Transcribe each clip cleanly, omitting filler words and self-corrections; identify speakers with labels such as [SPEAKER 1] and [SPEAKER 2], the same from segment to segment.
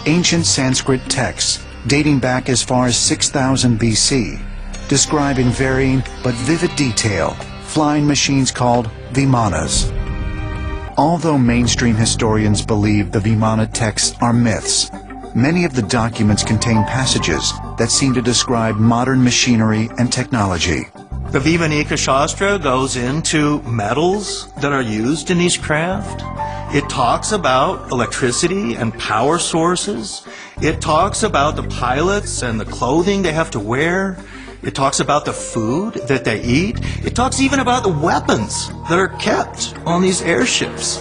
[SPEAKER 1] Ancient Sanskrit texts, dating back as far as 6000 BC, describe in varying but vivid detail flying machines called Vimanas. Although mainstream historians believe the Vimana texts are myths, many of the documents contain passages that seem to describe modern machinery and technology.
[SPEAKER 2] The Vimanika Shastra goes into metals that are used in these craft. It talks about electricity and power sources. It talks about the pilots and the clothing they have to wear. It talks about the food that they eat. It talks even about the weapons that are kept on these airships.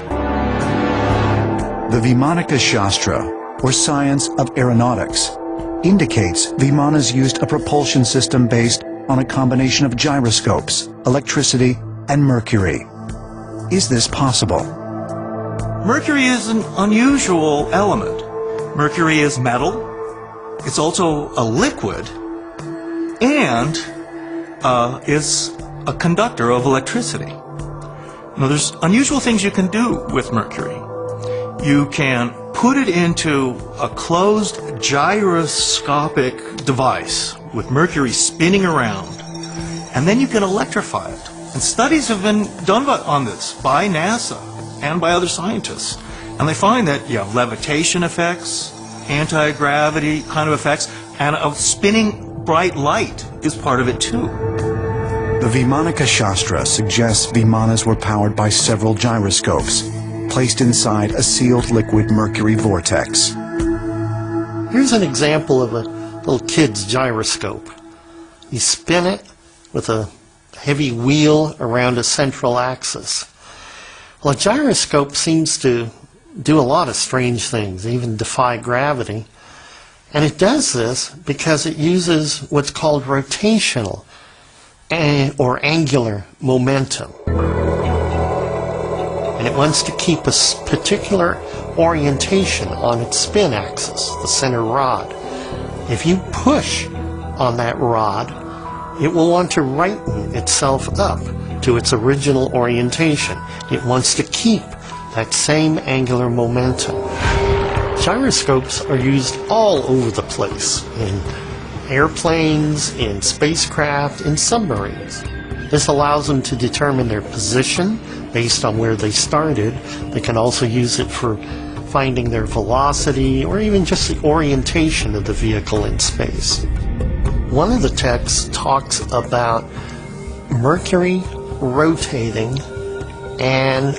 [SPEAKER 1] The Vimanika Shastra, or Science of Aeronautics, indicates Vimanas used a propulsion system based on a combination of gyroscopes, electricity, and mercury. Is this possible?
[SPEAKER 2] Mercury is an unusual element. Mercury is metal. It's also a liquid, and is a conductor of electricity. Now, there's unusual things you can do with mercury. You can put it into a closed gyroscopic device with mercury spinning around, and then you can electrify it. And studies have been done on this by NASA and by other scientists. And they find that you have levitation effects, anti-gravity kind of effects, and a spinning bright light is part of it too.
[SPEAKER 1] The Vimanika Shastra suggests Vimanas were powered by several gyroscopes, placed inside a sealed liquid mercury vortex.
[SPEAKER 3] Here's an example of a little kid's gyroscope. You spin it with a heavy wheel around a central axis. Well, a gyroscope seems to do a lot of strange things, even defy gravity. And it does this because it uses what's called rotational or angular momentum. And it wants to keep a particular orientation on its spin axis, the center rod. If you push on that rod, it will want to righten itself up to its original orientation. It wants to keep that same angular momentum. Gyroscopes are used all over the place, in airplanes, in spacecraft, in submarines. This allows them to determine their position based on where they started. They can also use it for finding their velocity or even just the orientation of the vehicle in space. One of the texts talks about Mercury rotating and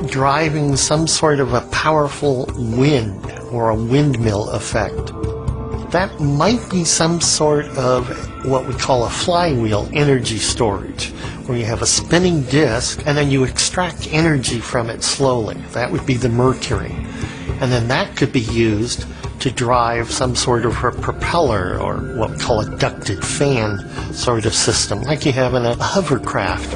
[SPEAKER 3] driving some sort of a powerful wind or a windmill effect. That might be some sort of what we call a flywheel energy storage, where you have a spinning disk and then you extract energy from it slowly. That would be the mercury. And then that could be used to drive some sort of a propeller or what we call a ducted fan sort of system, like you have in a hovercraft.